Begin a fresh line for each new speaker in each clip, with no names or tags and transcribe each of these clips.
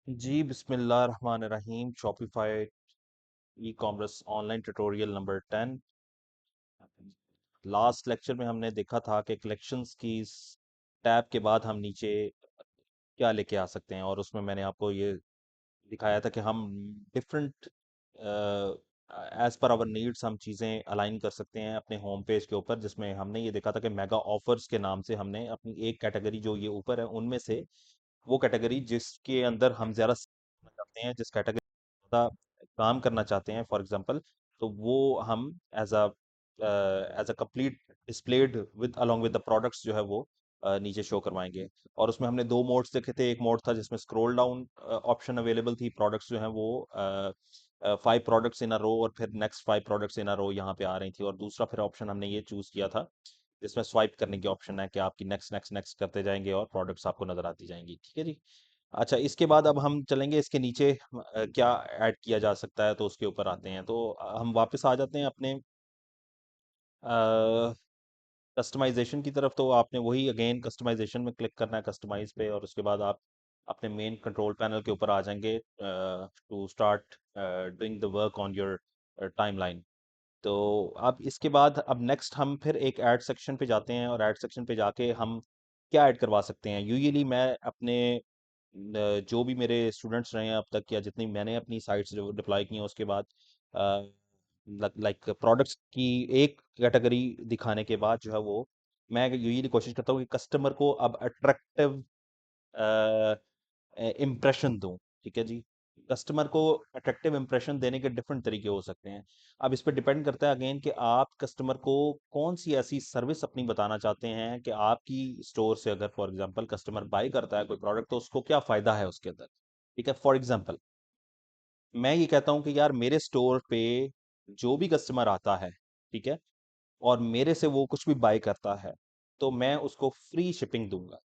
जी, बिस्मिल्लाहिर्रहमानिर्रहीम। Shopify e commerce online tutorial number 10। Last lecture में हमने देखा था कि कलेक्शंस की इस टैब के बाद हम नीचे क्या लेके आ सकते हैं, और उसमें मैंने आपको ये दिखाया था कि हम different as per our needs हम चीज़ें अलाइन कर सकते हैं अपने होम पेज के ऊपर, जिसमें हमने ये देखा था कि मेगा ऑफर्स के नाम से हमने अपनी एक कैटेगरी जो ये ऊपर है उनमें से वो कैटेगरी जिसके अंदर हम ज़्यादा करना चाहते हैं, जिस कैटेगरी ज़्यादा काम करना चाहते हैं, फॉर एग्जांपल, तो वो हम as a complete displayed with along with the products जो है वो नीचे शो करवाएंगे। और उसमें हमने दो मोड्स देखे थे। एक मोड था जिसमें स्क्रॉल डाउन ऑप्शन अवेलेबल थी, प्रोडक्ट्स जो हैं वो 5 प्रोडक्ट्स इन अ रो और फिर नेक्स्ट 5 प्रोडक्ट्स इन अ रो यहाँ पे आ रही थी। और दूसरा फिर ऑप्शन हमने ये चूज किया था जिसमें स्वाइप करने की ऑप्शन है कि आपकी नेक्स्ट नेक्स्ट नेक्स्ट करते जाएंगे और प्रोडक्ट्स आपको नजर आती जाएंगी। ठीक है जी। अच्छा, इसके बाद अब हम चलेंगे इसके नीचे क्या ऐड किया जा सकता है, तो उसके ऊपर आते हैं। तो हम वापस आ जाते हैं अपने कस्टमाइजेशन की तरफ। तो आपने वही अगेन कस्टमाइजेशन में क्लिक करना है, कस्टमाइज पे, और उसके बाद आप अपने मेन कंट्रोल पैनल के ऊपर आ जाएंगे to start doing the work on your timeline. तो अब इसके बाद अब नेक्स्ट हम फिर एक ऐड सेक्शन पे जाते हैं, और ऐड सेक्शन पे जाके हम क्या ऐड करवा सकते हैं। यूजुअली मैं अपने जो भी मेरे स्टूडेंट्स रहे हैं अब तक, या जितनी मैंने अपनी साइट्स जो डिप्लॉय की हैं उसके बाद लाइक प्रोडक्ट्स की एक कैटेगरी दिखाने के बाद जो है वो मैं यूजुअली कोशिश करता हूँ कि कस्टमर को अब अट्रैक्टिव इम्प्रेशन दूं। ठीक है जी। कस्टमर को अट्रैक्टिव इम्प्रेशन देने के डिफरेंट तरीके हो सकते हैं। अब इस पर डिपेंड करता है अगेन कि आप कस्टमर को कौन सी ऐसी सर्विस अपनी बताना चाहते हैं कि आपकी स्टोर से अगर फॉर एग्जांपल कस्टमर बाय करता है कोई प्रोडक्ट, तो उसको क्या फायदा है उसके अंदर। ठीक है, फॉर एग्जांपल मैं ये कहता हूँ कि यार मेरे स्टोर पे जो भी कस्टमर आता है, ठीक है, और मेरे से वो कुछ भी बाय करता है, तो मैं उसको फ्री शिपिंग दूंगा।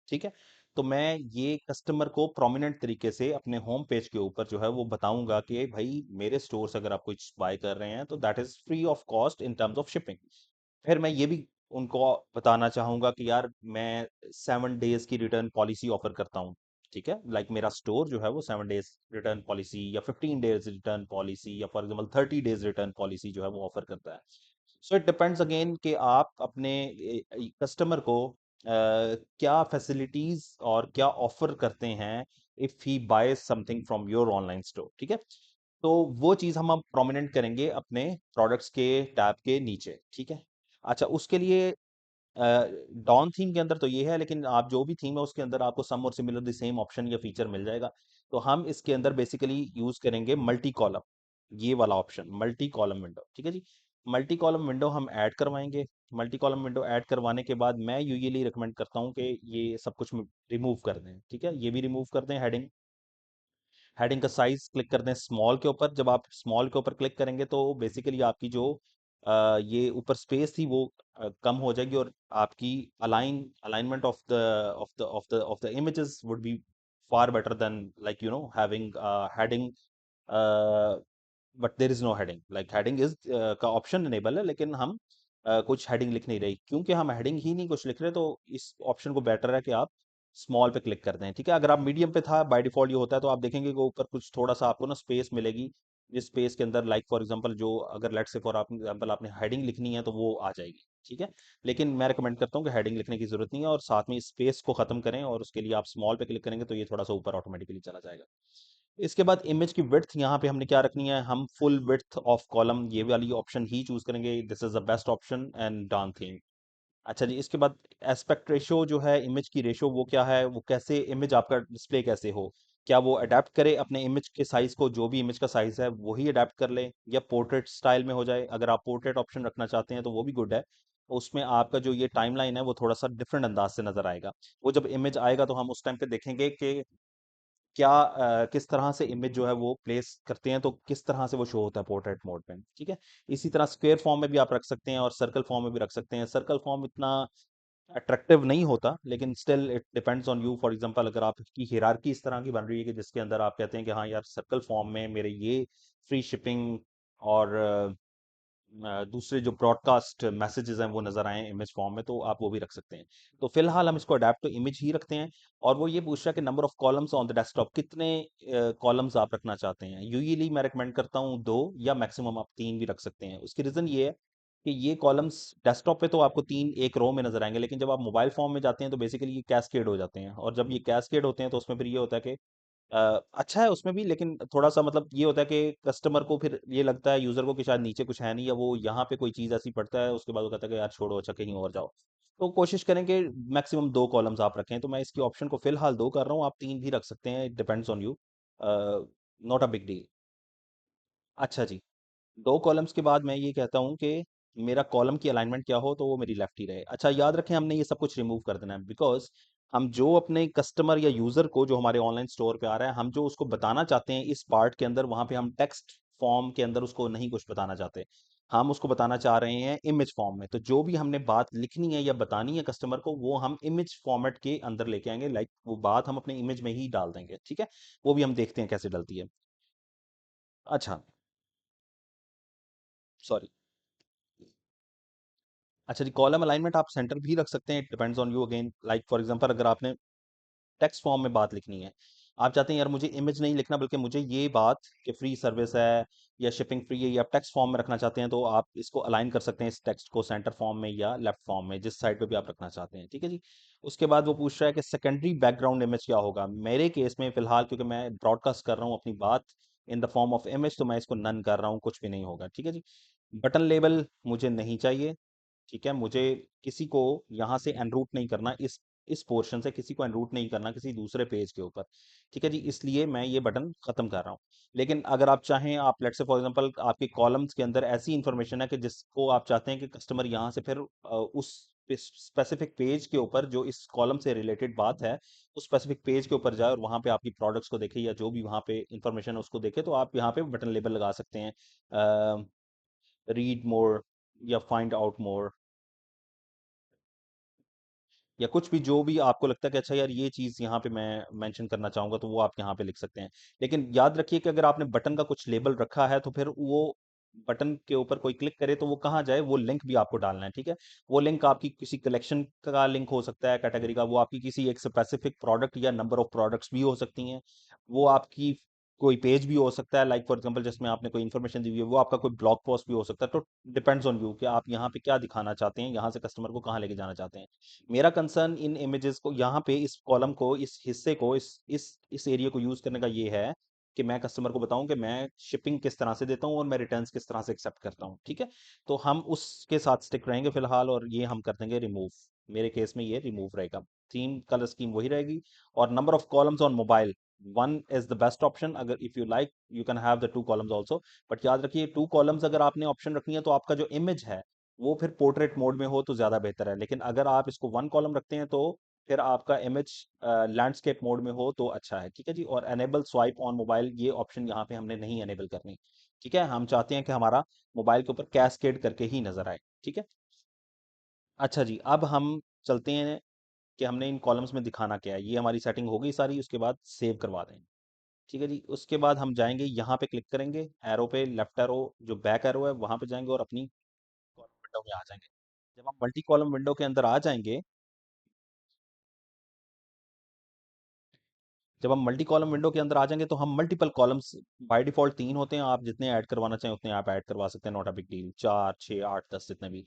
ठीक है। तो मैं ये कस्टमर को प्रोमिनेंट तरीके से अपने होम पेज के ऊपर जो है वो बताऊंगा कि भाई मेरे स्टोर से अगर आप कुछ बाय कर रहे हैं तो that is free of cost in terms of shipping. फिर मैं ये भी उनको बताना चाहूंगा कि यार मैं 7 डेज की रिटर्न पॉलिसी ऑफर करता हूँ। ठीक है, लाइक मेरा स्टोर जो है वो 7 डेज रिटर्न पॉलिसी या 15 डेज रिटर्न पॉलिसी या for example 30 days return policy जो है वो ऑफर करता है। सो इट डिपेंड्स अगेन कि आप अपने कस्टमर को क्या फैसिलिटीज और क्या ऑफर करते हैं if he buy something from your online store. ठीक है। तो वो चीज हम अब प्रोमिनेंट करेंगे अपने प्रोडक्ट्स के टैब के नीचे। ठीक है। अच्छा, उसके लिए डॉन थीम के अंदर तो ये है, लेकिन आप जो भी थीम है उसके अंदर आपको सम और सिमिलर द सेम ऑप्शन या फीचर मिल जाएगा। तो हम इसके अंदर बेसिकली यूज करेंगे मल्टी कॉलम, ये वाला ऑप्शन मल्टी कॉलम विंडो। ठीक है जी। मल्टी कॉलम विंडो हम ऐड करवाएंगे। मल्टी कॉलम विंडो ऐड करवाने के बाद मैं यूजुअली रिकमेंड करता हूँ कि ये सब कुछ रिमूव कर दें। ठीक है, ये भी रिमूव कर दें। हेडिंग, हेडिंग का साइज क्लिक कर दें स्मॉल के ऊपर। जब आप स्मॉल के ऊपर क्लिक करेंगे तो बेसिकली आपकी जो ये ऊपर स्पेस थी वो कम हो जाएगी, और आपकी alignment of the images would be far better than like having heading, but there is no heading. Like heading is का ऑप्शन इनेबल है, लेकिन हम कुछ हेडिंग लिख नहीं रही। क्योंकि हम हेडिंग ही नहीं कुछ लिख रहे, तो इस ऑप्शन को बेटर है कि आप स्मॉल पे क्लिक करते हैं। ठीक है, अगर आप मीडियम पे था बाय डिफॉल्ट ये होता है, तो आप देखेंगे कि ऊपर कुछ थोड़ा सा आपको ना स्पेस मिलेगी, जिस स्पेस के अंदर लाइक फॉर एग्जांपल जो अगर लेट से फॉर एग्जांपल आपने हेडिंग लिखनी है तो वो आ जाएगी। ठीक है, लेकिन मैं रिकमेंड करता हूँ कि हेडिंग लिखने की जरूरत नहीं है, और साथ में स्पेस को खत्म करें, और उसके लिए आप स्मॉल पे क्लिक करेंगे तो ये थोड़ा सा ऊपर ऑटोमेटिकली चला जाएगा। इसके बाद इमेज की विड्थ यहाँ पे हमने क्या रखनी है, हम फुल विड्थ ऑफ कॉलम ये वाली ऑप्शन ही चूज करेंगे। This is the best option and done thing. अच्छा जी, इसके बाद एस्पेक्ट रेशो जो है, इमेज की रेशो वो क्या है, वो कैसे इमेज आपका डिस्प्ले कैसे हो, क्या वो अडेप्ट करे अपने इमेज के साइज को, जो भी इमेज का साइज है वही अडेप्ट कर ले, या पोर्ट्रेट स्टाइल में हो जाए। अगर आप पोर्ट्रेट ऑप्शन रखना चाहते हैं तो वो भी गुड है। उसमें आपका जो ये टाइमलाइन है वो थोड़ा सा डिफरेंट अंदाज से नजर आएगा। वो जब इमेज आएगा तो हम उस टाइम पे देखेंगे कि क्या किस तरह से इमेज जो है वो प्लेस करते हैं, तो किस तरह से वो शो होता है पोर्ट्रेट मोड में। ठीक है। इसी तरह स्क्वायर फॉर्म में भी आप रख सकते हैं और सर्कल फॉर्म में भी रख सकते हैं। सर्कल फॉर्म इतना अट्रैक्टिव नहीं होता, लेकिन still it depends on you. For example अगर आपकी हियरार्की इस तरह की बन रही है कि जिसके अंदर आप कहते हैं कि हाँ यार सर्कल फॉर्म में मेरे ये फ्री शिपिंग और दूसरे जो ब्रॉडकास्ट मैसेजेस हैं वो नज़र आए इमेज फॉर्म में, तो आप वो भी रख सकते हैं। तो फिलहाल हम इसको अडेप्ट टू इमेज ही रखते हैं। और वो ये पूछ रहा है कि number of columns on the desktop, कितने कॉलम्स आप रखना चाहते हैं। यूजुअली मैं रिकमेंड करता हूँ दो, या मैक्सिमम आप तीन भी रख सकते हैं। उसकी रीज़न ये है कि ये कॉलम्स डेस्कटॉप पे तो आपको तीन एक रो में नजर आएंगे, लेकिन जब आप मोबाइल फॉर्म में जाते हैं तो बेसिकली ये कैस्केड हो जाते हैं, और जब ये कैस्केड होते हैं तो उसमें फिर ये होता है कि अच्छा है उसमें भी, लेकिन थोड़ा-सा मतलब ये होता है कि कस्टमर को फिर ये लगता है, यूज़र को, कि शायद नीचे कुछ है नहीं, या वो यहाँ पे कोई चीज़ ऐसी पढ़ता है, उसके बाद वो कहता है कि यार छोड़ो, अच्छा कहीं और जाओ। तो कोशिश करें कि मैक्सिमम 2 कॉलम्स आप रखें, तो मैं इसकी ऑप्शन को फिलहाल 2 कर रहा हूँ, आप 3 भी रख सकते हैं, it depends on you. Not a big deal. अच्छा जी। 2 कॉलम्स के बाद मैं ये कहता हूँ कि मेरा कॉलम की अलाइनमेंट क्या हो, तो वो मेरी लेफ्ट ही रहे। अच्छा, याद रखें हमने ये सब कुछ रिमूव कर देना है, बिकॉज़ हम जो अपने कस्टमर या यूज़र को, जो हमारे ऑनलाइन स्टोर पे आ रहा है, हम जो उसको बताना चाहते हैं इस पार्ट के अंदर, वहाँ पे हम टेक्स्ट फॉर्म के अंदर उसको नहीं कुछ बताना चाहते। हम उसको बताना चाह रहे हैं इमेज फॉर्म में। तो जो भी हमने बात लिखनी है या बतानी है कस्टमर को, वो हम इमेज फॉर्मेट के अंदर लेके आएँगे, लाइक वो बात हम अपने इमेज में ही डाल देंगे, ठीक है? वो भी हम देखते हैं कैसे डलती है। अच्छा, सॉरी। अच्छा जी, कॉलम अलाइनमेंट आप सेंटर भी रख सकते हैं, it depends on you again. Like for example, अगर आपने टेक्स्ट फॉर्म में बात लिखनी है, आप चाहते हैं यार मुझे इमेज नहीं लिखना, बल्कि मुझे ये बात कि फ्री सर्विस है या शिपिंग फ्री है, या आप टेक्स्ट फॉर्म में रखना चाहते हैं, तो आप इसको अलाइन कर सकते हैं, इस टेक्स्ट को सेंटर फॉर्म में या लेफ्ट फॉर्म में, जिस साइड पे भी आप रखना चाहते हैं, ठीक है जी। उसके बाद वो पूछ रहा है कि सेकेंडरी बैकग्राउंड इमेज क्या होगा। मेरे केस में फिलहाल, क्योंकि मैं ब्रॉडकास्ट कर रहा हूँ अपनी बात in the form of image, तो मैं इसको नन कर रहा हूँ, कुछ भी नहीं होगा, ठीक है जी। बटन लेबल मुझे नहीं चाहिए, ठीक है। मुझे किसी को यहाँ से एनरूट नहीं करना, इस पोर्शन से किसी को एनरूट नहीं करना किसी दूसरे पेज के ऊपर, ठीक है जी। इसलिए मैं ये बटन खत्म कर रहा हूँ। लेकिन अगर आप चाहें, आप लेट्स से फॉर एग्जांपल आपके कॉलम्स के अंदर ऐसी इंफॉर्मेशन है कि जिसको आप चाहते हैं कि कस्टमर यहाँ से फिर उस स्पेसिफिक पेज के ऊपर जो इस कॉलम से रिलेटेड बात है, उस स्पेसिफिक पेज के ऊपर जाए और वहाँ पे आपकी प्रोडक्ट्स को देखे, या जो भी वहाँ पे इंफॉर्मेशन है उसको देखे, तो आप यहाँ पे बटन लेबल लगा सकते हैं, रीड मोर या फाइंड आउट मोर, या कुछ भी, जो भी आपको लगता है कि अच्छा यार ये चीज़ यहाँ पे मैं मेंशन करना चाहूँगा, तो वो आप यहाँ पे लिख सकते हैं। लेकिन याद रखिए कि अगर आपने बटन का कुछ लेबल रखा है, तो फिर वो बटन के ऊपर कोई क्लिक करे तो वो कहाँ जाए, वो लिंक भी आपको डालना है, ठीक है। वो लिंक आपकी किसी कलेक्शन का लिंक हो सकता है, कैटेगरी का, वो आपकी किसी एक स्पेसिफिक प्रोडक्ट या नंबर ऑफ प्रोडक्ट्स भी हो सकती हैं, वो आपकी कोई पेज भी हो सकता है, लाइक फॉर एग्जांपल जिसमें आपने कोई इन्फॉर्मेशन दी हुई है, वो आपका कोई ब्लॉग पोस्ट भी हो सकता है। तो डिपेंड्स ऑन यू कि आप यहाँ पे क्या दिखाना चाहते हैं, यहाँ से कस्टमर को कहाँ लेके जाना चाहते हैं। मेरा कंसर्न इन इमेजेस को, यहाँ पे इस कॉलम को, इस हिस्से को, इस एरिया को यूज करने का ये है कि मैं कस्टमर को बताऊं कि मैं शिपिंग किस तरह से देता हूँ और मैं रिटर्न्स किस तरह से एक्सेप्ट करता हूँ, ठीक है। तो हम उसके साथ स्टिक रहेंगे फिलहाल, और ये हम कर देंगे रिमूव। मेरे केस में ये रिमूव रहेगा। थीम कलर स्कीम वही रहेगी। और number of columns on mobile, one is the best option. अगर if you like, you can have the two columns also, but याद रखिए टू कॉलम्स अगर आपने ऑप्शन रखनी है, तो आपका जो इमेज है वो फिर पोर्ट्रेट मोड में हो तो ज़्यादा बेहतर है। लेकिन अगर आप इसको वन कॉलम रखते हैं, तो फिर आपका इमेज लैंडस्केप मोड में हो तो अच्छा है, ठीक है जी। और एनेबल स्वाइप ऑन मोबाइल, ये ऑप्शन यहाँ पे हमने नहीं एनेबल करनी, ठीक है। हम चाहते हैं कि हमारा मोबाइल के ऊपर कैस्केड करके ही नजर आए, ठीक है। अच्छा जी, अब हम चलते हैं कि हमने इन कॉलम्स में दिखाना क्या है। ये हमारी सेटिंग हो गई सारी, उसके बाद सेव करवा दें, ठीक है जी। उसके बाद हम जाएंगे, यहाँ पे क्लिक करेंगे, एरो पे, लेफ्ट एरो जो बैक एरो है वहां पे जाएंगे और अपनी कॉलम विंडो में आ जाएंगे। जब हम मल्टी कॉलम विंडो के अंदर आ जाएंगे, जब हम मल्टी कॉलम विंडो के अंदर आ जाएंगे, तो हम मल्टीपल कॉलम्स, बाय डिफॉल्ट तीन होते हैं, आप जितने ऐड करवाना चाहें उतने आप ऐड करवा सकते हैं, नॉट अ बिग डील, चार छः आठ दस जितने भी।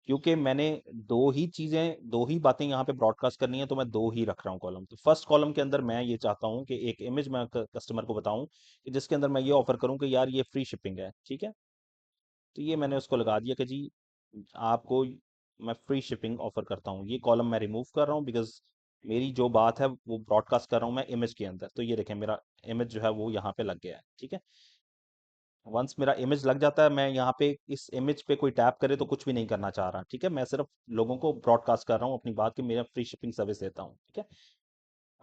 क्योंकि मैंने दो ही बातें यहाँ पे ब्रॉडकास्ट करनी है, तो मैं दो ही रख रहा हूँ कॉलम। तो फर्स्ट कॉलम के अंदर मैं ये चाहता हूँ कि एक इमेज मैं कस्टमर को बताऊं, कि जिसके अंदर मैं ये ऑफर करूँ कि यार ये फ्री शिपिंग है, ठीक है। तो ये मैंने उसको लगा दिया कि जी आपको मैं फ्री शिपिंग ऑफर करता हूँ। ये कॉलम मैं रिमूव कर रहा हूँ, बिकॉज मेरी जो बात है वो ब्रॉडकास्ट कर रहा हूँ मैं इमेज के अंदर। तो ये देखें, मेरा इमेज जो है वो यहाँ पे लग गया है, ठीक है। वंस मेरा इमेज लग जाता है, मैं यहाँ पे इस इमेज पे कोई टैप करे तो कुछ भी नहीं करना चाह रहा, ठीक है। मैं सिर्फ लोगों को ब्रॉडकास्ट कर रहा हूँ अपनी बात, कि मेरा फ्री शिपिंग सर्विस देता हूँ, ठीक है।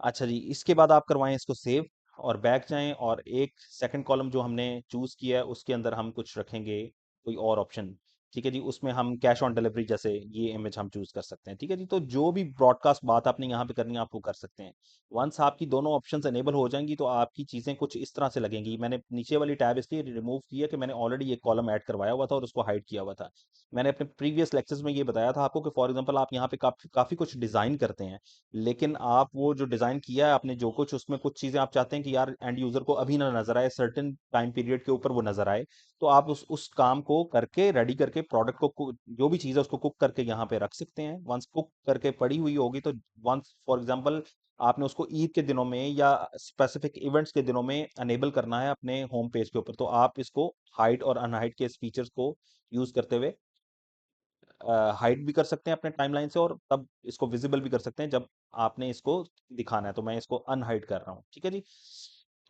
अच्छा जी, इसके बाद आप करवाएं इसको सेव, और बैक जाएं, और एक सेकंड कॉलम जो हमने चूज किया है उसके अंदर हम कुछ रखेंगे, कोई और ऑप्शन। ठीक है जी, उसमें हम कैश ऑन डिलीवरी जैसे ये इमेज हम चूज कर सकते हैं। ठीक है जी, तो जो भी ब्रॉडकास्ट बात आपने यहाँ पे करनी है आप वो कर सकते हैं। वंस आपकी दोनों ऑप्शंस एनेबल हो जाएंगी तो आपकी चीजें कुछ इस तरह से लगेंगी। मैंने नीचे वाली टैब इसलिए रिमूव की है कि मैंने ऑलरेडी ये कॉलम ऐड करवाया हुआ था और उसको हाइड किया हुआ था। मैंने अपने प्रीवियस लेक्चर्स में ये बताया था आपको कि फॉर एग्जांपल आप यहाँ पे काफी कुछ डिजाइन करते हैं, लेकिन आप वो जो डिजाइन किया है आपने जो कुछ उसमें कुछ चीजें आप चाहते हैं कि यार एंड यूजर को अभी ना नजर आए, सर्टेन टाइम पीरियड के ऊपर वो नजर आए, तो आप उस काम को करके रेडी करके प्रोडक्ट को जो भी चीज़ है उसको कुक करके यहाँ पे रख सकते हैं। वंस कुक करके पड़ी हुई होगी तो वंस फॉर एग्जांपल आपने उसको ईद के दिनों में या स्पेसिफिक इवेंट्स के दिनों में अनेबल करना है अपने होम पेज के ऊपर, तो आप इसको हाइड और अनहाइड के इस फीचर्स को यूज करते हुए हाइड भी कर सकते हैं अपने टाइमलाइन से, और तब इसको विजिबल भी कर सकते हैं जब आपने इसको दिखाना है। तो मैं इसको अनहाइड कर रहा हूँ। ठीक है जी,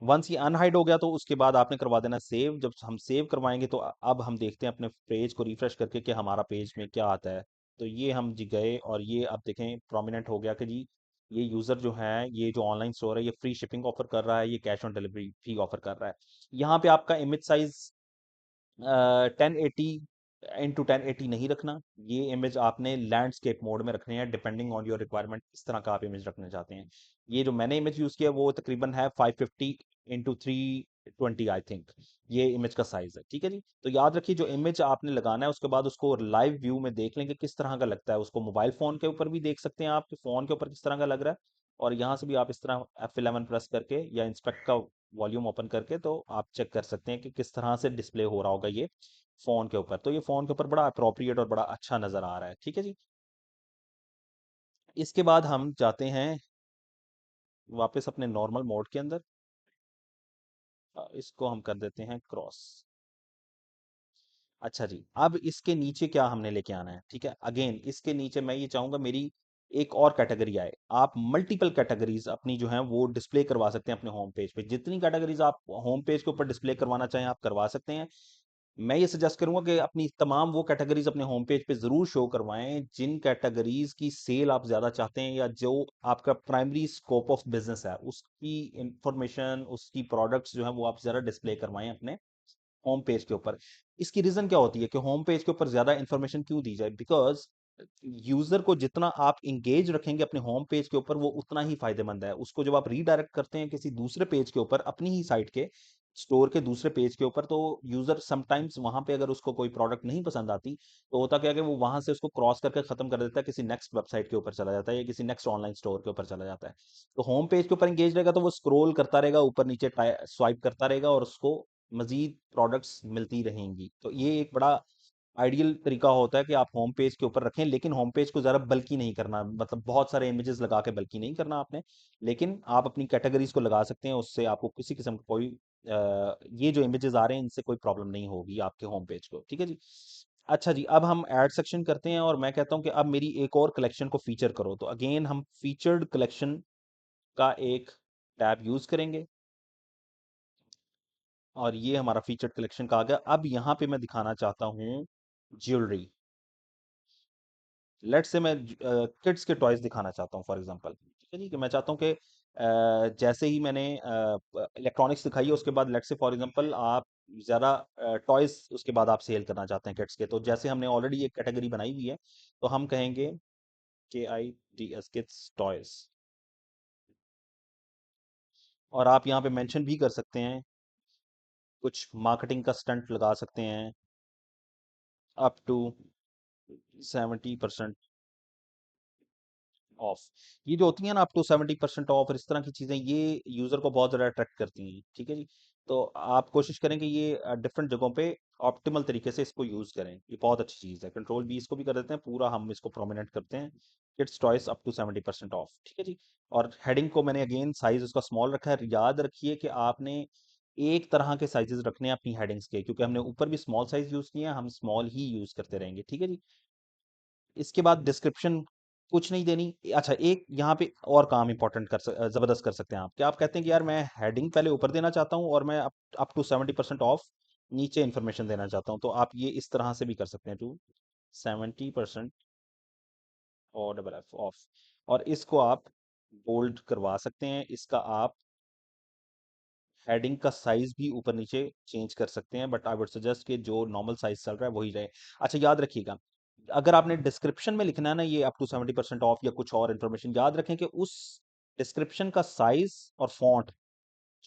वंस ये अनहाइड हो गया तो उसके बाद आपने करवा देना सेव। जब हम सेव करवाएंगे तो अब हम देखते हैं अपने पेज को रिफ्रेश करके कि हमारा पेज में क्या आता है। तो ये हम जी गए और ये अब देखें प्रोमिनेंट हो गया कि जी ये यूज़र जो है ये जो ऑनलाइन स्टोर है ये फ्री शिपिंग ऑफर कर रहा है, ये कैश ऑन डिलीवरी भी ऑफर कर रहा है। यहाँ पे आपका इमेज साइज 1080 नहीं रखना। ये इमेज आपने लैंडस्केप मोड में रखने हैं डिपेंडिंग ऑन योर रिक्वायरमेंट, इस तरह का आप इमेज रखना चाहते हैं। ये जो मैंने इमेज यूज किया वो तकरीबन है 550 × 320 आई थिंक, ये इमेज का साइज है। ठीक है जी, तो याद रखिए जो इमेज आपने लगाना है उसके बाद उसको लाइव व्यू में देख लेंगे किस तरह का लगता है। उसको मोबाइल फोन के ऊपर भी देख सकते हैं आप कि फोन के ऊपर किस तरह का लग रहा है, और यहाँ से भी आप इस तरह F11 प्रेस करके या इंस्पेक्ट का वॉल्यूम ओपन करके तो आप चेक कर सकते हैं कि किस तरह से डिस्प्ले हो रहा होगा ये फोन के ऊपर। तो ये फोन के ऊपर बड़ा अप्रोप्रिएट और बड़ा अच्छा नजर आ रहा है। ठीक है जी, इसके बाद हम जाते हैं वापस अपने नॉर्मल मोड के अंदर। इसको हम कर देते हैं क्रॉस। अच्छा जी, अब इसके नीचे क्या हमने लेके आना है? ठीक है, अगेन इसके नीचे मैं ये चाहूंगा मेरी एक और कैटेगरी आए। आप मल्टीपल कैटेगरीज अपनी जो है वो डिस्प्ले करवा सकते हैं अपने होम पेज पे। जितनी कैटेगरीज आप होम पेज के ऊपर डिस्प्ले करवाना चाहें आप करवा सकते हैं। मैं ये सजेस्ट करूंगा कि अपनी तमाम वो कैटेगरीज अपने होम पेज पे जरूर शो करवाएं जिन कैटेगरीज की सेल आप ज्यादा चाहते हैं या जो आपका प्राइमरी स्कोप ऑफ बिजनेस है उसकी इंफॉर्मेशन उसकी प्रोडक्ट्स जो है वो आप जरा डिस्प्ले करवाएं अपने होम पेज के ऊपर। इसकी रीजन क्या होती है कि होम पेज के ऊपर ज्यादा इंफॉर्मेशन क्यों दी जाए? बिकॉज यूजर को जितना आप इंगेज रखेंगे अपने होम पेज के ऊपर वो उतना ही फायदेमंद है। उसको जब आप रीडायरेक्ट करते हैं किसी दूसरे पेज के ऊपर अपनी ही साइट के स्टोर के दूसरे पेज के ऊपर, तो यूजर समटाइम्स वहां पे अगर उसको कोई प्रोडक्ट नहीं पसंद आती तो होता क्या है कि वो वहां से उसको क्रॉस करके खत्म कर देता है, किसी नेक्स्ट वेबसाइट के ऊपर चला जाता है या किसी नेक्स्ट ऑनलाइन स्टोर के ऊपर चला जाता है। तो होम पेज के ऊपर इंगेज रहेगा तो वो स्क्रॉल करता रहेगा ऊपर नीचे स्वाइप करता रहेगा और उसको मजीद प्रोडक्ट्स मिलती रहेंगी। तो ये एक बड़ा आइडियल तरीका होता है कि आप होम पेज के ऊपर रखें, लेकिन होम पेज को ज़रा बल्की नहीं करना, मतलब बहुत सारे इमेजेस लगा के बल्की नहीं करना आपने। लेकिन आप अपनी कैटेगरीज को लगा सकते हैं, उससे आपको किसी किस्म का कोई ये जो इमेजेस आ रहे हैं इनसे कोई प्रॉब्लम नहीं होगी आपके होम पेज को। ठीक है जी, अच्छा जी, अब हम ऐड सेक्शन करते हैं और मैं कहता हूँ कि अब मेरी एक और कलेक्शन को फीचर करो। तो अगेन हम फीचर्ड कलेक्शन का एक टैब यूज करेंगे और ये हमारा फीचर्ड कलेक्शन का आ गया। अब यहाँ पे मैं दिखाना चाहता हूँ ज्वेलरी। लेट्स से मैं किड्स के टॉयज दिखाना चाहता हूँ फॉर एग्जांपल। ठीक है जी, कि मैं चाहता हूँ कि जैसे ही मैंने इलेक्ट्रॉनिक्स दिखाई है उसके बाद लेट्स से फॉर एग्जांपल आप ज़्यादा टॉयज उसके बाद आप सेल करना चाहते हैं किड्स के, तो जैसे हमने ऑलरेडी एक कैटेगरी बनाई हुई है तो हम कहेंगे KIDS किड्स टॉयज, और आप यहाँ पे मेंशन भी कर सकते हैं, कुछ मार्केटिंग का स्टंट लगा सकते हैं, अप टू 70% ऑफ। ये जो होती है ना अप टू 70% ऑफ और इस तरह की चीजें ये यूजर को बहुत ज्यादा अट्रैक्ट करती हैं। ठीक है जी, तो आप कोशिश करें कि ये डिफरेंट जगहों पे ऑप्टिमल तरीके से इसको यूज करें। ये बहुत अच्छी चीज है। कंट्रोल V इसको भी कर देते हैं, पूरा हम इसको प्रोमिनेंट करते हैं, kids toys up to 70% off. ठीक है जी, और हेडिंग को मैंने अगेन साइज उसका स्मॉल रखा है। याद रखिए कि आपने एक तरह के साइजेस रखने हैं अपनी हेडिंग्स के, क्योंकि हमने ऊपर भी स्मॉल साइज यूज किए हैं, हम स्मॉल ही यूज करते रहेंगे। ठीक है जी, इसके बाद डिस्क्रिप्शन कुछ नहीं देनी। अच्छा, एक यहाँ पे और काम इंपॉर्टेंट जबरदस्त कर सकते हैं आप। क्या आप कहते हैं कि यार मैं हेडिंग पहले ऊपर देना चाहता हूँ और मैं अप टू 70% ऑफ नीचे इन्फॉर्मेशन देना चाहता हूँ, तो आप ये इस तरह से भी कर सकते हैं, टू 70% और डबल F ऑफ, और इसको आप बोल्ड करवा सकते हैं। इसका आप हेडिंग का साइज भी ऊपर नीचे चेंज कर सकते हैं, बट आई वुड सजेस्ट कि जो नॉर्मल साइज चल रहा है वही रहे। अच्छा, याद रखिएगा, अगर आपने डिस्क्रिप्शन में लिखना है ना ये अप टू 70% ऑफ या कुछ और इन्फॉर्मेशन, याद रखें कि उस डिस्क्रिप्शन का साइज और फॉन्ट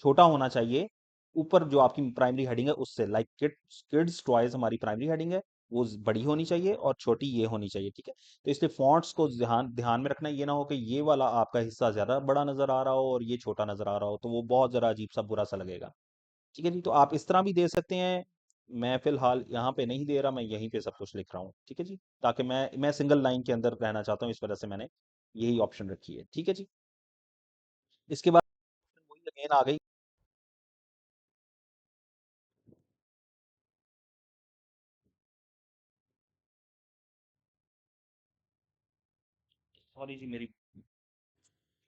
छोटा होना चाहिए ऊपर जो आपकी प्राइमरी हेडिंग है उससे। लाइक किड्स टॉयज हमारी प्राइमरी हेडिंग है, वो बड़ी होनी चाहिए और छोटी ये होनी चाहिए, ठीक है। तो इसलिए फॉन्ट्स को ध्यान ध्यान में रखना, ये ना हो कि ये वाला आपका हिस्सा ज्यादा बड़ा नजर आ रहा हो और ये छोटा नजर आ रहा हो, तो वो बहुत जरा अजीब सा बुरा सा लगेगा। ठीक है जी, तो आप इस तरह भी दे सकते हैं। मैं फिलहाल यहाँ पे नहीं दे रहा, मैं यहीं पे सब कुछ लिख रहा हूँ, ठीक है जी, ताकि मैं सिंगल लाइन के अंदर रहना चाहता हूँ, इस वजह से मैंने यही ऑप्शन रखी है, ठीक है जी। इसके बाद वही अगेन आ गई। सॉरी जी, मेरी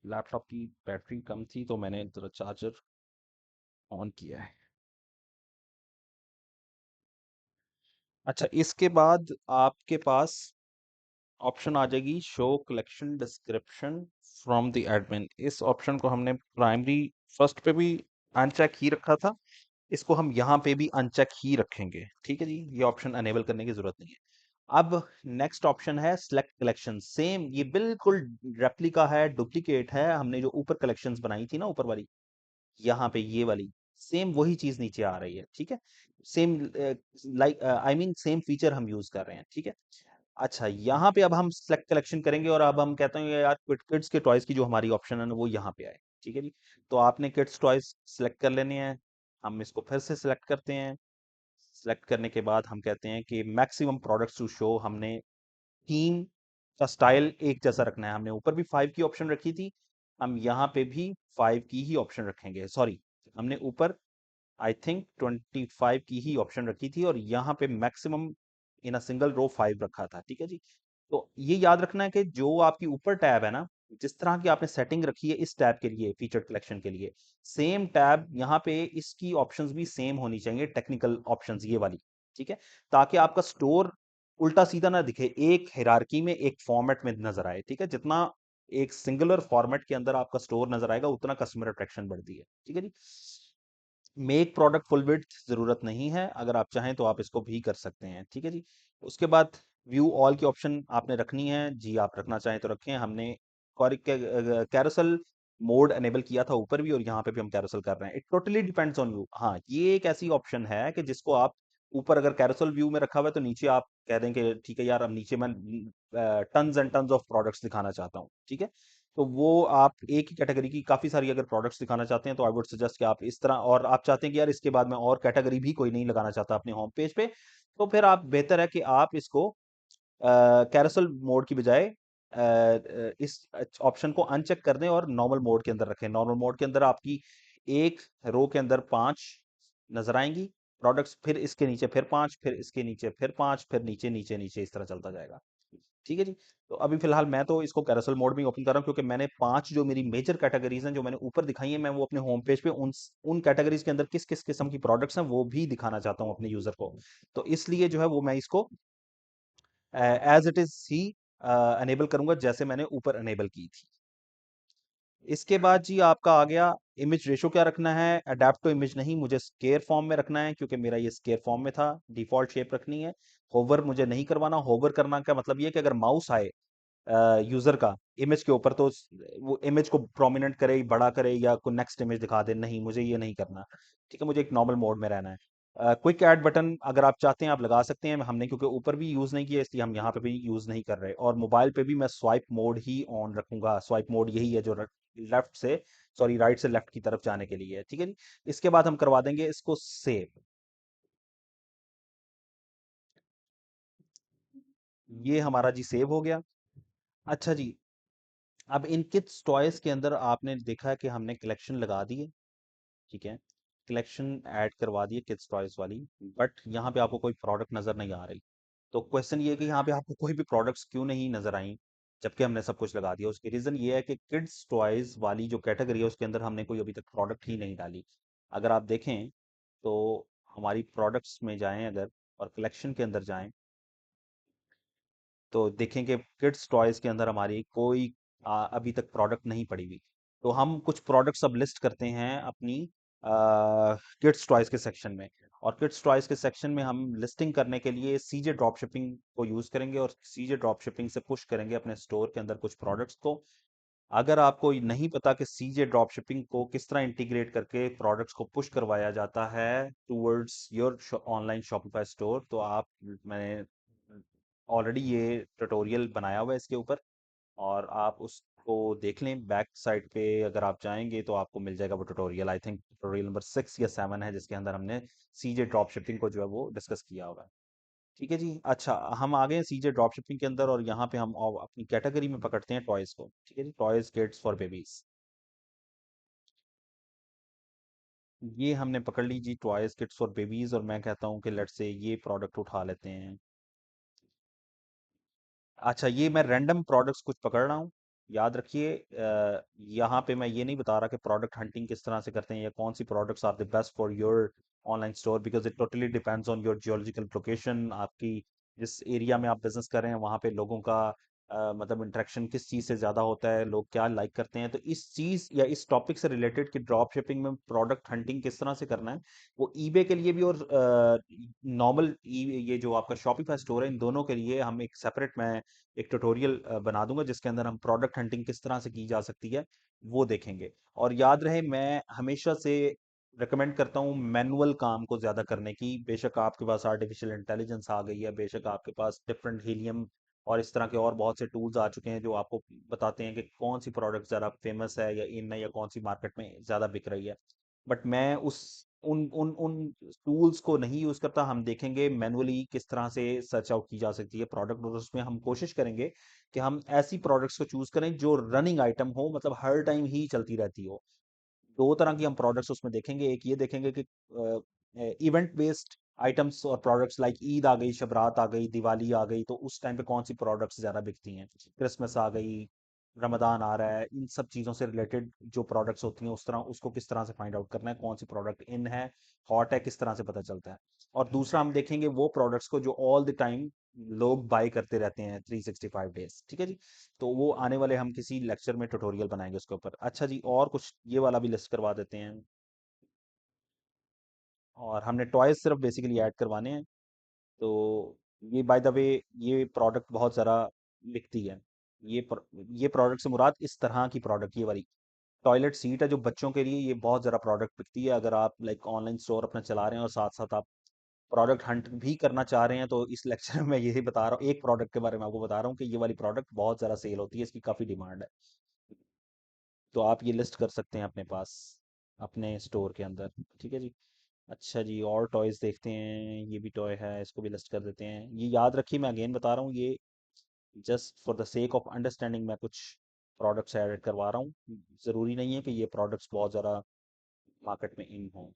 लैपटॉप की बैटरी कम थी तो मैंने जरा चार्जर ऑन किया है। अच्छा, इसके बाद आपके पास ऑप्शन आ जाएगी show collection description from the admin. इस ऑप्शन को हमने प्राइमरी फर्स्ट पे भी अनचेक ही रखा था, इसको हम यहाँ पे भी अनचेक ही रखेंगे, ठीक है जी, ये ऑप्शन अनेबल करने की जरूरत नहीं है। अब नेक्स्ट ऑप्शन है सिलेक्ट कलेक्शन। सेम, ये बिल्कुल रेप्लिका है, डुप्लीकेट है, हमने जो ऊपर कलेक्शंस बनाई थी ना ऊपर वाली, यहाँ पे ये वाली सेम वही चीज नीचे आ रही है, ठीक है। Same, like I mean same feature हम यूज कर रहे हैं, ठीक है। अच्छा, यहाँ पे अब हम सेलेक्ट कलेक्शन करेंगे और अब हम कहते हैं यार किड्स के टॉयज की जो हमारी ऑप्शन है ना वो यहाँ पे आए, ठीक है जी। तो आपने किड्स टॉयज सेलेक्ट कर लेने हैं, हम इसको फिर से सेलेक्ट करते हैं। सेलेक्ट करने के बाद हम कहते हैं कि मैक्सिमम प्रोडक्ट्स टू शो, हमने थीम का स्टाइल एक जैसा रखना है। हमने ऊपर भी 5 की ऑप्शन रखी थी, हम यहाँ पे भी 5 की ही ऑप्शन रखेंगे। सॉरी, हमने ऊपर आई थिंक 25 की ही ऑप्शन रखी थी और यहाँ पे maximum in a single row 5 रखा था, ठीक है जी। तो ये याद रखना है कि जो आपकी ऊपर टैब है ना, जिस तरह की आपने सेटिंग रखी है इस टैब के लिए, फीचर कलेक्शन के लिए, सेम टैब यहाँ पे इसकी ऑप्शंस भी सेम होनी चाहिए, टेक्निकल ऑप्शंस ये वाली, ठीक है। ताकि आपका स्टोर उल्टा सीधा ना दिखे, एक हायरार्की में एक फॉर्मेट में नजर आए, ठीक है। जितना एक सिंगुलर फॉर्मेट के अंदर आपका स्टोर नजर आएगा उतना कस्टमर अट्रैक्शन बढ़ती है, ठीक है जी। मेक प्रोडक्ट फुल विड्थ जरूरत नहीं है, अगर आप चाहें तो आप इसको भी कर सकते हैं, ठीक है जी। उसके बाद व्यू ऑल की ऑप्शन आपने रखनी है जी, आप रखना चाहें तो रखें। हमने कैरोसल मोड एनेबल किया था ऊपर भी और यहाँ पे भी हम कैरोसल कर रहे हैं, it totally depends on you. हाँ, ये एक ऐसी ऑप्शन है कि जिसको आप ऊपर अगर कैरोसल व्यू में रखा हुआ है तो नीचे आप कह दें कि ठीक है यार, अब नीचे मैं tons and tons of products दिखाना चाहता हूँ, ठीक है। तो वो आप एक ही कैटेगरी की काफी सारी अगर प्रोडक्ट्स दिखाना चाहते हैं तो आई वुड सजेस्ट कि आप इस तरह, और आप चाहते हैं कि यार इसके बाद मैं और कैटेगरी भी कोई नहीं लगाना चाहता अपने होम पेज पे, तो फिर आप बेहतर है कि आप इसको कैरोसल मोड की बजाय इस ऑप्शन को अनचेक कर दें और नॉर्मल मोड के अंदर रखें। नॉर्मल मोड के अंदर आपकी एक रो के अंदर 5 नजर आएंगी प्रोडक्ट्स, फिर इसके नीचे फिर 5, फिर इसके नीचे फिर 5, फिर नीचे नीचे नीचे इस तरह चलता जाएगा, ठीक है जी। तो अभी फिलहाल मैं तो इसको कैरोसल मोड में ओपन कर रहा हूँ क्योंकि मैंने 5 जो मेरी मेजर कैटेगरीज हैं जो मैंने ऊपर दिखाई है, मैं वो अपने होम पेज पे उन कैटेगरीज के अंदर किस किस किस्म की प्रोडक्ट्स हैं वो भी दिखाना चाहता हूँ अपने यूजर को। तो इसलिए जो है वो मैं इसको एज इट इज ही अनेबल करूंगा जैसे मैंने ऊपर अनेबल की थी। इसके बाद जी आपका आ गया इमेज रेशो क्या रखना है। अडेप्ट टू इमेज नहीं, मुझे स्केयर फॉर्म में रखना है क्योंकि मेरा ये स्केयर फॉर्म में था। डिफॉल्ट शेप रखनी है। होवर मुझे नहीं करवाना। होवर करना का मतलब ये है कि अगर माउस आए यूजर का इमेज के ऊपर तो वो इमेज को प्रोमिनेंट करे, बड़ा करे या कोई नेक्स्ट इमेज दिखा दे, नहीं मुझे ये नहीं करना, ठीक है। मुझे एक नॉर्मल मोड में रहना है। क्विक ऐड बटन अगर आप चाहते हैं आप लगा सकते हैं, हमने क्योंकि ऊपर भी यूज नहीं किया इसलिए हम यहाँ पे भी यूज नहीं कर रहे। और मोबाइल पे भी मैं स्वाइप मोड ही ऑन रखूंगा। स्वाइप मोड यही है जो लेफ्ट से, सॉरी राइट से लेफ्ट की तरफ जाने के लिए है, ठीक है जी। इसके बाद हम करवा देंगे इसको सेव। ये हमारा जी सेव हो गया। अच्छा जी, अब इन किड्स टॉयज के अंदर आपने देखा है कि हमने कलेक्शन लगा दी है, ठीक है। कलेक्शन ऐड करवा दी है किड्स टॉयज वाली, बट यहाँ पे आपको कोई प्रोडक्ट नजर नहीं आ रही। तो क्वेश्चन ये है कि यहाँ पे आपको कोई भी प्रोडक्ट्स क्यों नहीं नजर आई जबकि हमने सब कुछ लगा दिया। उसकी रीजन ये है कि किड्स टॉयज वाली जो कैटेगरी है उसके अंदर हमने कोई अभी तक प्रोडक्ट ही नहीं डाली। अगर आप देखें तो हमारी प्रोडक्ट्स में जाएं अगर और कलेक्शन के अंदर जाएं तो देखें कि किड्स टॉयज के अंदर हमारी कोई अभी तक प्रोडक्ट नहीं पड़ी हुई। तो हम कुछ प्रोडक्ट्स अब लिस्ट करते हैं अपनी किड्स टॉयज के सेक्शन में। और किड्स टॉयज के सेक्शन में हम लिस्टिंग करने के लिए सीजे ड्रॉप शिपिंग को यूज करेंगे और सीजे ड्रॉप शिपिंग से पुश करेंगे अपने स्टोर के अंदर कुछ प्रोडक्ट्स को। अगर आपको ये नहीं पता कि सीजे ड्रॉप शिपिंग को किस तरह इंटीग्रेट करके प्रोडक्ट्स को पुश करवाया जाता है towards your online Shopify store, तो आप मैंने ऑलरेडी ये ट्यूटोरियल बनाया हुआ है इसके ऊपर, और आप उसको देख लें। बैक साइड पे अगर आप जाएंगे तो आपको मिल जाएगा वो tutorial. I think tutorial number 6 या 7 है, जिसके अंदर हमने सीजे ड्रॉप शिपिंग को जो है वो डिस्कस किया हुआ है। ठीक है जी। अच्छा, हम आ गए हैं सीजे ड्रॉप शिपिंग के अंदर, और यहाँ पे हम अपनी कैटेगरी में पकड़ते हैं टॉयज को। ठीक है जी, टॉयज किड्स फॉर बेबीज। ये हमने पकड़ ली जी, टॉयज किड्स फॉर बेबीज, और मैं कहता हूँ कि लेट्स से ये प्रोडक्ट उठा लेते हैं। अच्छा, ये मैं रैंडम प्रोडक्ट्स कुछ पकड़ रहा हूँ। याद रखिए, यहाँ पे मैं ये नहीं बता रहा कि प्रोडक्ट हंटिंग किस तरह से करते हैं या कौन सी products are the best for your online store, because it totally depends on your geological location. आपकी जिस एरिया में आप बिजनेस कर रहे हैं वहाँ पे लोगों का मतलब इंटरेक्शन किस चीज़ से ज़्यादा होता है, लोग क्या लाइक करते हैं, तो इस चीज़ या इस टॉपिक से रिलेटेड कि ड्रॉप शिपिंग में प्रोडक्ट हंटिंग किस तरह से करना है, वो ईबे के लिए भी और नॉर्मल ये जो आपका शॉपिफाई स्टोर है, इन दोनों के लिए हम एक सेपरेट, मैं एक ट्यूटोरियल बना दूंगा जिसके अंदर हम प्रोडक्ट हंटिंग किस तरह से की जा सकती है वो देखेंगे। और याद रहे, मैं हमेशा से रिकमेंड करता हूँ मैनुअल काम को ज्यादा करने की। बेशक आपके पास आर्टिफिशियल इंटेलिजेंस आ गई है, बेशक आपके पास डिफरेंट हीलियम और इस तरह के और बहुत से टूल्स आ चुके हैं जो आपको बताते हैं कि कौन सी प्रोडक्ट ज्यादा फेमस है या इन है, या कौन सी मार्केट में ज्यादा बिक रही है। बट मैं उस उन उन उन टूल्स को नहीं यूज करता। हम देखेंगे मैनुअली किस तरह से सर्च आउट की जा सकती है प्रोडक्ट, और उसमें हम कोशिश करेंगे कि हम ऐसी प्रोडक्ट्स को चूज करें जो रनिंग आइटम हो, मतलब हर टाइम ही चलती रहती हो। दो तरह की हम प्रोडक्ट्स उसमें देखेंगे। एक ये देखेंगे कि इवेंट बेस्ड आइटम्स और प्रोडक्ट्स लाइक ईद आ गई, शबरात आ गई, दिवाली आ गई, तो उस टाइम पे कौन सी प्रोडक्ट्स ज्यादा बिकती हैं। क्रिसमस आ गई, रमदान आ रहा है, इन सब चीजों से रिलेटेड जो प्रोडक्ट्स होती हैं उस तरह उसको किस तरह से फाइंड आउट करना है, कौन सी प्रोडक्ट इन है, हॉट है, किस तरह से पता चलता है। और दूसरा हम देखेंगे वो प्रोडक्ट्स को जो ऑल द टाइम लोग बाय करते रहते हैं 365 डेज। ठीक है जी। तो वो आने वाले हम किसी लेक्चर में ट्यूटोरियल बनाएंगे उसके ऊपर। अच्छा जी, और कुछ ये वाला भी लिस्ट करवा देते हैं। और हमने टॉयज सिर्फ बेसिकली ऐड करवाने हैं। तो ये बाय द वे, ये प्रोडक्ट बहुत ज़रा बिकती है। ये प्रोडक्ट से मुराद इस तरह की प्रोडक्ट, ये वाली टॉयलेट सीट है जो बच्चों के लिए, ये बहुत ज़रा प्रोडक्ट बिकती है। अगर आप लाइक ऑनलाइन स्टोर अपना चला रहे हैं और साथ साथ आप प्रोडक्ट हंट भी करना चाह रहे हैं, तो इस लेक्चर में मैं यही बता रहा हूँ, एक प्रोडक्ट के बारे में आपको बता रहा हूँ कि ये वाली प्रोडक्ट बहुत ज़रा सेल होती है, इसकी काफ़ी डिमांड है। तो आप ये लिस्ट कर सकते हैं अपने पास, अपने स्टोर के अंदर। ठीक है जी। अच्छा जी, और टॉयज देखते हैं। ये भी टॉय है, इसको भी लिस्ट कर देते हैं। ये याद रखिए, मैं अगेन बता रहा हूँ, ये just for the sake of understanding मैं कुछ प्रोडक्ट्स ऐड करवा रहा हूँ। ज़रूरी नहीं है कि ये प्रोडक्ट्स बहुत ज़्यादा मार्केट में इन हों।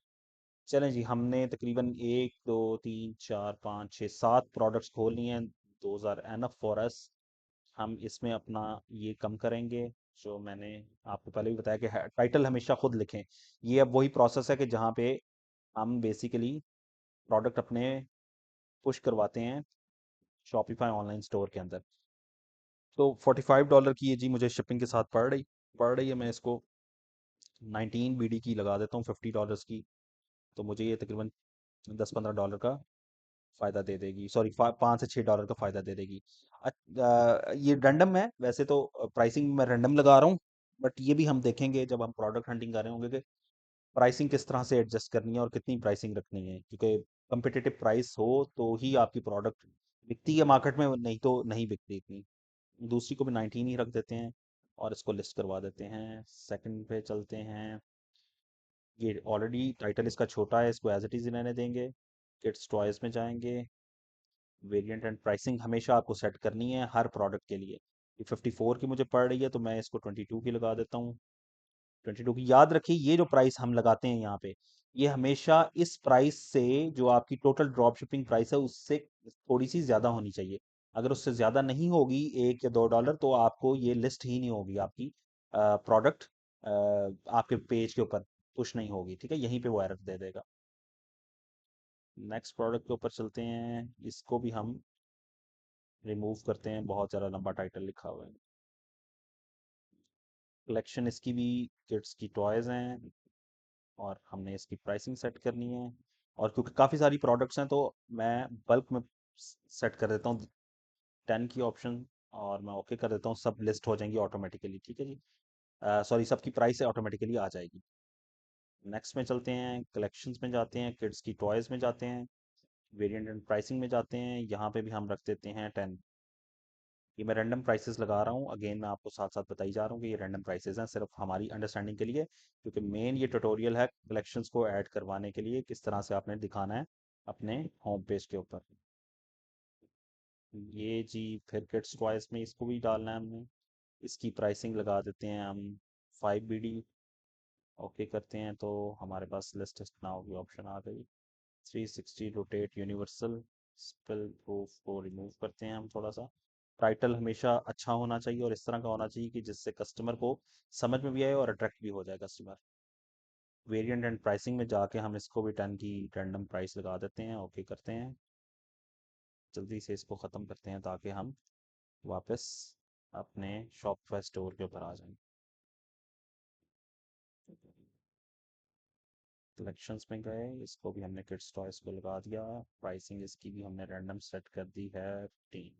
चलें जी, हमने तकरीबन 1 2 3 4 5 6 7 प्रोडक्ट्स खोल लिए हैं। Those are enough for us. हम इसमें अपना ये कम करेंगे। जो मैंने आपको पहले भी बताया कि टाइटल हमेशा खुद लिखें। ये अब वही प्रोसेस है कि जहाँ पे हम बेसिकली प्रोडक्ट अपने पुश करवाते हैं शॉपिफाई ऑनलाइन स्टोर के अंदर। तो $45 की ये जी मुझे शिपिंग के साथ पड़ रही है। मैं इसको 19 BD की लगा देता हूँ, $50 की। तो मुझे ये तकरीबन $10-15 का फ़ायदा दे देगी, सॉरी $5 से $6 का फ़ायदा दे देगी। ये रैंडम है वैसे तो, प्राइसिंग मैं रैंडम लगा रहा हूँ। बट ये भी हम देखेंगे जब हम प्रोडक्ट हंटिंग कर रहे होंगे कि प्राइसिंग किस तरह से एडजस्ट करनी है और कितनी प्राइसिंग रखनी है, क्योंकि कंपिटिटिव प्राइस हो तो ही आपकी प्रोडक्ट बिकती है मार्केट में, नहीं तो नहीं बिकती इतनी। दूसरी को भी 19 ही रख देते हैं और इसको लिस्ट करवा देते हैं। सेकंड पे चलते हैं। ये ऑलरेडी टाइटल इसका छोटा है, इसको एज इट इज रहने देंगे। किड्स टॉयज में जाएंगे। वेरिएंट एंड प्राइसिंग हमेशा आपको सेट करनी है हर प्रोडक्ट के लिए। ये 54 की मुझे पड़ रही है, तो मैं इसको 22 की लगा देता हूँ। 22 की। याद रखिए, ये जो प्राइस हम लगाते हैं यहाँ पे, ये हमेशा इस प्राइस से, जो आपकी टोटल ड्रॉप शिपिंग प्राइस है उससे थोड़ी सी ज्यादा होनी चाहिए। अगर उससे ज्यादा नहीं होगी, $1 या $2, तो आपको ये लिस्ट ही नहीं होगी आपकी प्रोडक्ट, आपके पेज के ऊपर पुश नहीं होगी। ठीक है, यहीं पे वो एरर दे देगा। नेक्स्ट प्रोडक्ट के ऊपर चलते हैं। इसको भी हम रिमूव करते हैं, बहुत ज़्यादा लंबा टाइटल लिखा हुआ है। कलेक्शन इसकी भी किड्स की टॉयज हैं। और हमने इसकी प्राइसिंग सेट करनी है। और क्योंकि काफ़ी सारी प्रोडक्ट्स हैं तो मैं बल्क में सेट कर देता हूँ 10 की ऑप्शन, और मैं ओके कर देता हूँ, सब लिस्ट हो जाएंगी ऑटोमेटिकली। ठीक है जी, सॉरी, सबकी प्राइस ऑटोमेटिकली आ जाएगी। नेक्स्ट में चलते हैं, कलेक्शंस में जाते हैं, किड्स की टॉयज़ में जाते हैं, वेरिएंट एंड प्राइसिंग में जाते हैं। यहाँ पे भी हम रख देते हैं 10। ये मैं रैंडम प्राइसेस लगा रहा हूँ, अगेन मैं आपको साथ साथ बताई जा रहा हूँ कि ये रैंडम प्राइसेस हैं, सिर्फ हमारी अंडरस्टैंडिंग के लिए, क्योंकि मेन ये ट्यूटोरियल है कलेक्शंस को ऐड करवाने के लिए, किस तरह से आपने दिखाना है अपने होम पेज के ऊपर। ये जी, फिर किड्स टॉयज में इसको भी डालना है हमने। इसकी प्राइसिंग लगा देते हैं हम 5 BD। ओके करते हैं तो हमारे पास लिस्ट नाउ की ऑप्शन आ गई। 360 रोटेट यूनिवर्सल स्पिल प्रूफ को रिमूव करते हैं हम थोड़ा सा। टाइटल हमेशा अच्छा होना चाहिए और इस तरह का होना चाहिए कि जिससे कस्टमर को समझ में भी आए और अट्रैक्ट भी हो जाए कस्टमर। वेरिएंट एंड प्राइसिंग में जाके हम इसको भी 10 की रैंडम प्राइस लगा देते हैं, ओके करते हैं। जल्दी से इसको ख़त्म करते हैं ताकि हम वापस अपने शॉपिफाई स्टोर के ऊपर आ जाएं। कलेक्शंस में गए, इसको भी हमने किड्स टॉयज को लगा दिया। प्राइसिंग इसकी भी हमने रैंडम सेट कर दी है 15।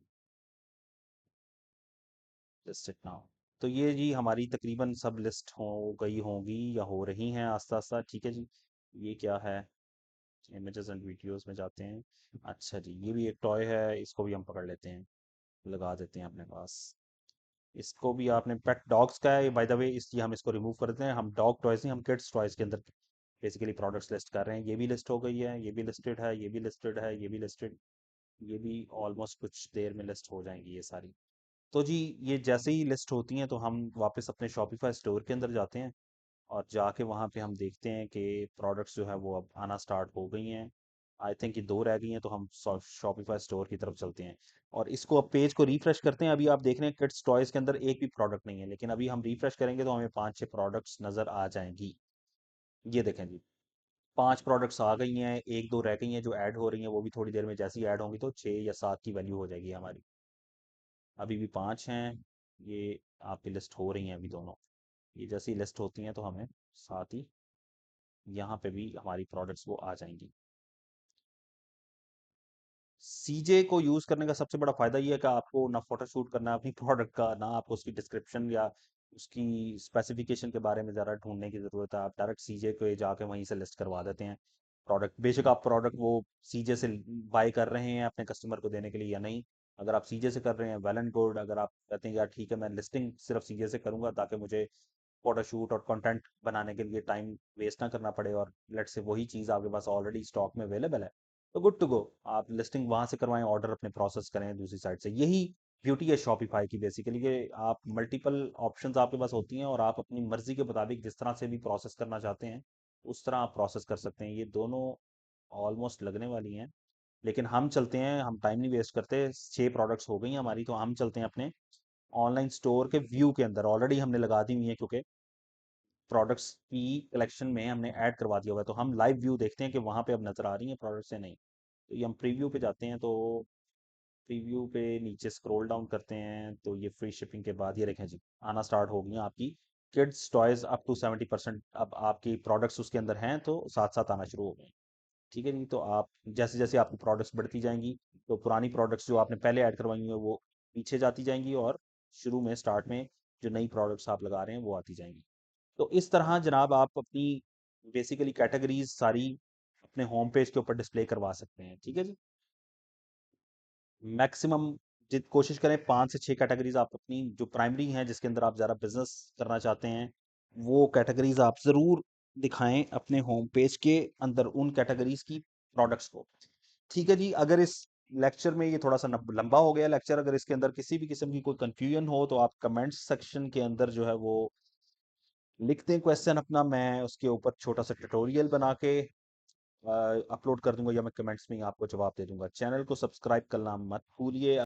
Just it now. तो ये जी हमारी तकरीबन सब लिस्ट हो गई होंगी या हो रही हैं आस्ता आस्ता। ठीक है जी, ये क्या है, इमेजेस एंड वीडियोस में जाते हैं। अच्छा जी, ये भी एक टॉय है, इसको भी हम पकड़ लेते हैं, लगा देते हैं अपने पास। इसको भी आपने पेट डॉग्स का है बाय द वे, इसलिए हम इसको रिमूव कर देते हैं। हम डॉग टॉयज नहीं, हम किड्स टॉयज के अंदर बेसिकली प्रोडक्ट्स लिस्ट कर रहे हैं। ये भी लिस्ट हो गई है, ये भी लिस्टेड है, ये भी लिस्टेड है, ये भी लिस्टेड, ये भी ऑलमोस्ट कुछ देर में लिस्ट हो जाएंगी ये सारी। तो जी, ये जैसे ही लिस्ट होती हैं तो हम वापस अपने शॉपिफाई स्टोर के अंदर जाते हैं, और जाके वहाँ पे हम देखते हैं कि प्रोडक्ट्स जो है वो अब आना स्टार्ट हो गई हैं। आई थिंक ये 2 रह गई हैं, तो हम शॉपिफाई स्टोर की तरफ चलते हैं और इसको अब पेज को रिफ्रेश करते हैं। अभी आप देख रहे हैं किड्स टॉयज के अंदर एक भी प्रोडक्ट नहीं है, लेकिन अभी हम रिफ्रेश करेंगे तो हमें 5-6 प्रोडक्ट्स नज़र आ जाएंगी। ये देखें जी, 5 प्रोडक्ट्स आ गई हैं, एक दो रह गई हैं जो ऐड हो रही हैं, वो भी थोड़ी देर में जैसे ही ऐड होंगी तो 6 या 7 की वैल्यू हो जाएगी हमारी। अभी भी 5 हैं, ये आपकी लिस्ट हो रही हैं अभी दोनों। ये जैसी लिस्ट होती हैं तो हमें साथ ही यहाँ पे भी हमारी प्रोडक्ट्स वो आ जाएंगी। सीजे को यूज करने का सबसे बड़ा फायदा ये है कि आपको ना फोटो शूट करना है अपनी प्रोडक्ट का, ना आपको उसकी डिस्क्रिप्शन या उसकी स्पेसिफिकेशन के बारे में ज़्यादा ढूंढने की ज़रूरत है। आप डायरेक्ट सीजे को जाके वहीं से लिस्ट करवा देते हैं प्रोडक्ट। बेशक आप प्रोडक्ट वो सीजे से बाय कर रहे हैं अपने कस्टमर को देने के लिए या नहीं, अगर आप सीजे से कर रहे हैं वेल एंड गुड। अगर आप कहते हैं यार ठीक है, मैं लिस्टिंग सिर्फ सीजे से करूंगा ताकि मुझे फोटोशूट और कंटेंट बनाने के लिए टाइम वेस्ट ना करना पड़े, और लेट से वही चीज़ आपके पास ऑलरेडी स्टॉक में अवेलेबल है, तो गुड टू गो। आप लिस्टिंग वहां से करवाएं, ऑर्डर अपने प्रोसेस करें दूसरी साइड से। यही ब्यूटी है शॉपिफाई की बेसिकली, कि आप मल्टीपल ऑप्शंस आपके पास होती हैं और आप अपनी मर्जी के मुताबिक जिस तरह से भी प्रोसेस करना चाहते हैं उस तरह आप प्रोसेस कर सकते हैं। ये दोनों ऑलमोस्ट लगने वाली हैं, लेकिन हम चलते हैं, हम टाइम नहीं वेस्ट करते। 6 प्रोडक्ट्स हो गई हमारी, तो हम चलते हैं अपने ऑनलाइन स्टोर के व्यू के अंदर। ऑलरेडी हमने लगा दी हुई है क्योंकि प्रोडक्ट्स की कलेक्शन में हमने ऐड करवा दिया हुआ है, तो हम लाइव व्यू देखते हैं कि वहां पे अब नजर आ रही हैं प्रोडक्ट्स से नहीं। तो ये हम प्रीव्यू पे जाते हैं, तो प्रीव्यू पे नीचे स्क्रॉल डाउन करते हैं तो ये फ्री शिपिंग के बाद ये देखें जी आना स्टार्ट हो गई हैं आपकी किड्स टॉयज अप टू 70%। अब आपकी प्रोडक्ट्स उसके अंदर हैं तो साथ साथ आना शुरू हो गए। ठीक है जी, तो आप जैसे जैसे आपकी प्रोडक्ट्स बढ़ती जाएंगी तो पुरानी प्रोडक्ट्स जो आपने पहले ऐड करवाई हैं वो पीछे जाती जाएंगी, और शुरू में स्टार्ट में जो नई प्रोडक्ट्स आप लगा रहे हैं वो आती जाएंगी। तो इस तरह जनाब आप अपनी बेसिकली कैटेगरीज सारी अपने होम पेज के ऊपर डिस्प्ले करवा सकते हैं। ठीक है जी, मैक्सिमम जित कोशिश करें 5 से 6 कैटेगरीज आप अपनी जो प्राइमरी हैं जिसके अंदर आप ज़्यादा बिजनेस करना चाहते हैं वो कैटेगरीज आप ज़रूर दिखाएं अपने होम पेज के अंदर उन कैटेगरीज की प्रोडक्ट्स को। ठीक है जी, अगर इस लेक्चर में ये थोड़ा सा लंबा हो गया लेक्चर, अगर इसके अंदर किसी भी किस्म की कोई कंफ्यूजन हो तो आप कमेंट्स सेक्शन के अंदर जो है वो लिखते हैं क्वेश्चन अपना, मैं उसके ऊपर छोटा सा ट्यूटोरियल बना के अपलोड कर दूंगा, या मैं कमेंट्स में ही आपको जवाब दे दूंगा। चैनल को सब्सक्राइब करना मत भूलिए।